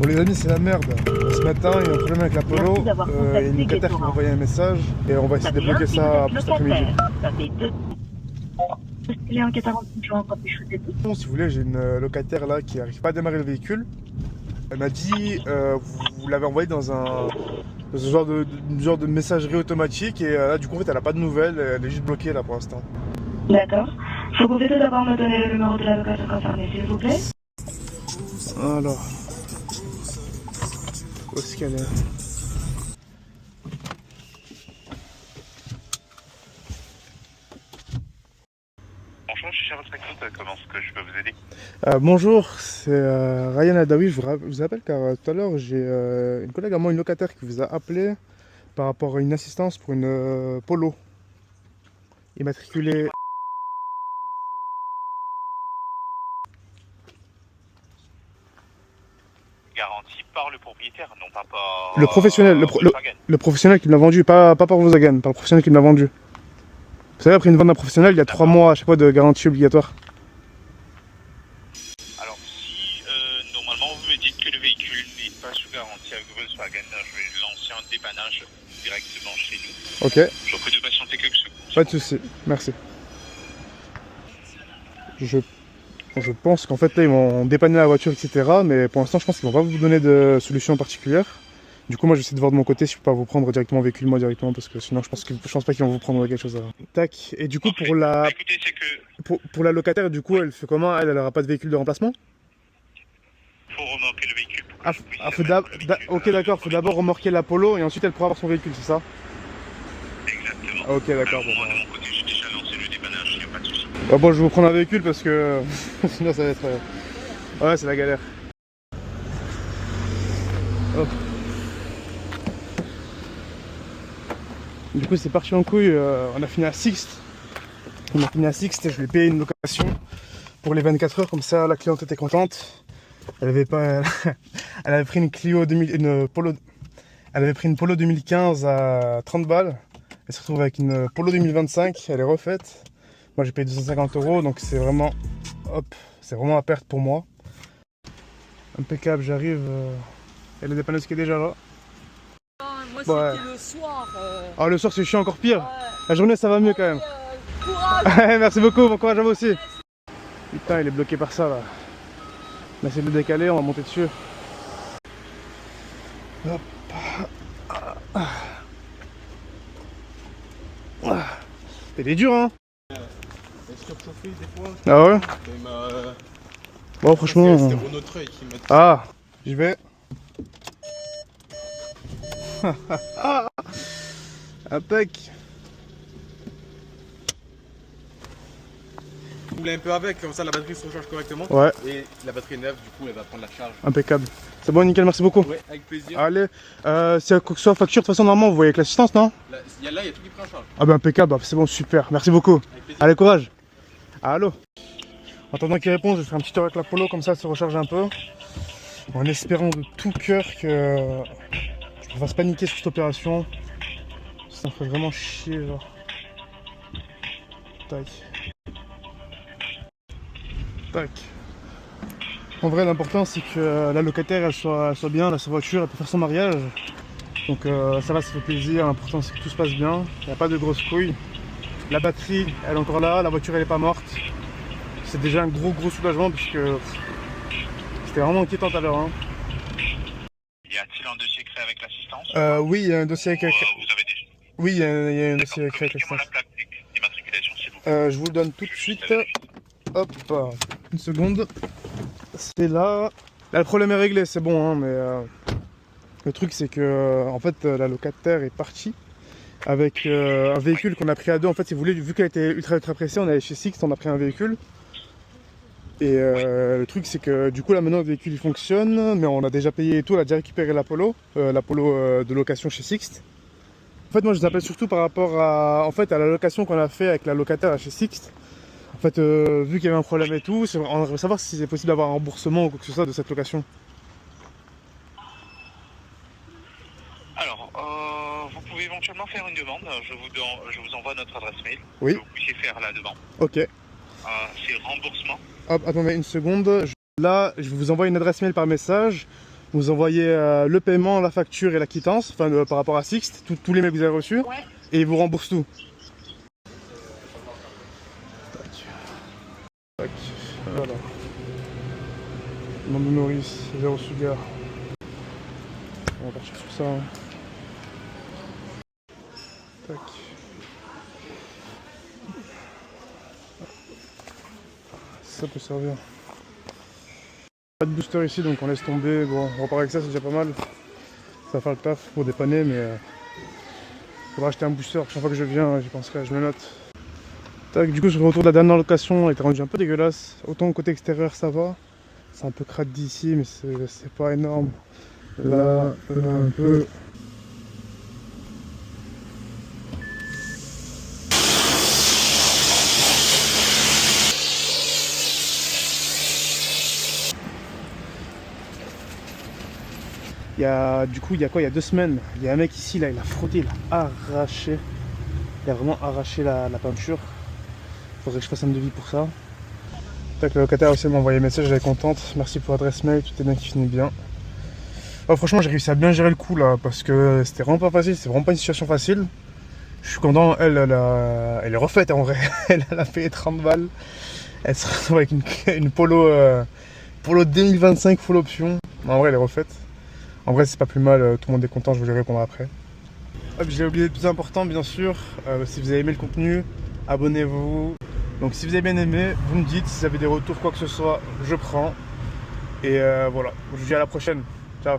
les amis, c'est la merde. Ce matin, il y a un problème avec la Polo. Il y a une locataire qui m'a envoyé un message et on va essayer de débloquer ça pour cet après-midi. Bon, si vous voulez, j'ai une locataire là qui n'arrive pas à démarrer le véhicule. Elle m'a dit vous l'avez envoyé dans ce genre de messagerie automatique et là du coup en fait elle n'a pas de nouvelles, elle est juste bloquée là pour l'instant. D'accord. Vous pouvez tout d'abord me donner le numéro de la locataire concernée, s'il vous plaît? Alors, où est-ce qu'elle est? Bonjour, je suis à votre écoute, comment est-ce que je peux vous aider? Bonjour, c'est Ryan Adawi, je vous appelle car tout à l'heure j'ai une collègue à moi, une locataire qui vous a appelé par rapport à une assistance pour une Polo immatriculée. Garantie par le propriétaire, non pas par... Le professionnel, le professionnel qui me l'a vendu, pas par Volkswagen, par le professionnel qui me l'a vendu. Vous savez, après une vente d'un professionnel, il y a 3 mois à chaque fois de garantie obligatoire. Alors si normalement vous me dites que le véhicule n'est pas sous garantie avec Volkswagen, je vais lancer un dépannage directement chez nous. Ok, Je vous prie de patienter quelques secondes. pas de souci, merci. Je pense qu'en fait là ils vont dépanner la voiture, etc. Mais pour l'instant je pense qu'ils vont pas vous donner de solution particulière. Du coup moi j'essaie de voir de mon côté si je peux pas vous prendre directement le véhicule moi directement parce que sinon je pense pas qu'ils vont vous prendre quelque chose à... Tac, et du coup pour la... Écoutez, c'est que Pour la locataire du coup elle fait comment? Elle aura pas de véhicule de remplacement? faut remorquer le véhicule. Ok d'accord, faut d'abord remorquer la Polo et ensuite elle pourra avoir son véhicule, c'est ça? Exactement. Ok d'accord. Alors, moi de mon côté j'ai déjà lancé le dépannage, il n'y a pas de souci. Bon je vais vous prendre un véhicule parce que sinon ça va être... Ouais c'est la galère. Hop. Du coup c'est parti en couille, on a fini à Sixte. On a fini à Sixte et je lui ai payé une location pour les 24 heures, comme ça la cliente était contente. Elle avait pas... Elle avait pris une Clio 2000, une Polo... Elle avait pris une Polo 2015 à 30 balles. Elle se retrouve avec une Polo 2025, elle est refaite. Moi j'ai payé 250 €, donc c'est vraiment... Hop, c'est vraiment à perte pour moi. Impeccable, j'arrive... Et la dépanneuse qui est déjà là. Moi Ouais. c'était le soir. Ah le soir c'est chiant, encore pire. Ouais. La journée ça va mieux quand même. Courage. Merci beaucoup, bon courage à vous aussi. Putain il est bloqué par ça là. On va essayer de le décaler, on va monter dessus. Hop. Il est dur hein. Surchauffé des fois. Ah ouais. Et ma... Bon franchement... C'était Renault Treuil qui m'a dit. Ah, j'y vais. Impec. Double un peu avec, comme ça la batterie se recharge correctement. Ouais, Et la batterie neuve, du coup, elle va prendre la charge. impeccable. C'est bon, nickel, merci beaucoup. Ouais, avec plaisir. Allez, si y a quoi que ce soit facture, de toute façon, normalement, vous voyez avec l'assistance, non? Là, il y a tout qui prend en charge. Ah bah impeccable, c'est bon, super, merci beaucoup. Avec plaisir. Allez, courage. Allô. En attendant qu'il réponde, je vais faire un petit tour avec la Polo, comme ça, elle se recharge un peu. En espérant de tout cœur que je me fasse paniquer sur cette opération. Ça me ferait vraiment chier, genre. Tac. Tac. En vrai, l'important c'est que la locataire elle soit bien, elle a sa voiture, elle peut faire son mariage. Donc ça va, ça fait plaisir. L'important c'est que tout se passe bien, il n'y a pas de grosses couilles. La batterie elle est encore là, la voiture elle est pas morte. C'est déjà un gros soulagement puisque c'était vraiment inquiétant tout à l'heure. Hein. Y a-t-il un dossier créé avec l'assistance? Oui, il y a un dossier avec... Vous avez déjà... Oui, il y a un dossier avec Communiquez-moi l'assistance. la plaque d'immatriculation, s'il vous plaît. Je vous le donne tout de suite. Hop, une seconde. C'est là. Là, le problème est réglé, c'est bon, hein, mais le truc c'est que en fait la locataire est partie avec un véhicule qu'on a pris à deux. En fait, si vous voulez, vu qu'elle était ultra pressée, on est allé chez Sixt, on a pris un véhicule. Et le truc c'est que du coup là maintenant le véhicule il fonctionne, mais on a déjà payé et tout, on a déjà récupéré la Polo de location chez Sixt. En fait moi je vous appelle surtout par rapport à, en fait, à la location qu'on a fait avec la locataire chez Sixt. En fait vu qu'il y avait un problème et tout, on aimerait savoir si c'est possible d'avoir un remboursement ou quoi que ce soit de cette location. Alors, vous pouvez éventuellement faire une demande. Je vous envoie notre adresse mail. Oui. Que vous puissiez faire la demande. Ok. C'est remboursement. Hop, attendez une seconde. Là, je vous envoie une adresse mail par message. Vous envoyez le paiement, la facture et la quittance, enfin par rapport à Sixt, tous les mails que vous avez reçus, Ouais. et ils vous remboursent tout. Tac. Tac. Voilà. Nom de Maurice, 0 sugar. On va partir sur ça. Hein. Tac. Ça peut servir. Pas de booster ici donc on laisse tomber. Bon, on repart avec ça, c'est déjà pas mal. Ça va faire le taf pour dépanner, mais faudra acheter un booster. La prochaine fois que je viens, j'y penserai, je me note. Tac, du coup, sur le retour de la dernière location, elle était rendue un peu dégueulasse. Autant côté extérieur, ça va. C'est un peu crade d'ici, mais c'est pas énorme. Là, un peu. Il y a, du coup, il y a quoi? Il y a 2 semaines, il y a un mec ici, là, il a frotté, il a arraché. Il a vraiment arraché la peinture. Faudrait que je fasse un devis pour ça. Tac, le locataire aussi m'a envoyé un message, elle est contente. Merci pour l'adresse mail, tout est bien qui finit bien. Oh, franchement, j'ai réussi à bien gérer le coup là, parce que c'était vraiment pas facile, c'est vraiment pas une situation facile. Je suis content, elle est refaite en vrai. Elle a payé 30 balles. Elle se retrouve avec une Polo 2025 full option. En vrai, elle est refaite. En vrai, c'est pas plus mal, tout le monde est content, je vous le répondrai après. Hop, j'ai oublié le plus important, bien sûr. Si vous avez aimé le contenu, abonnez-vous. Donc, si vous avez bien aimé, vous me dites. Si vous avez des retours, quoi que ce soit, je prends. Et voilà, je vous dis à la prochaine. Ciao.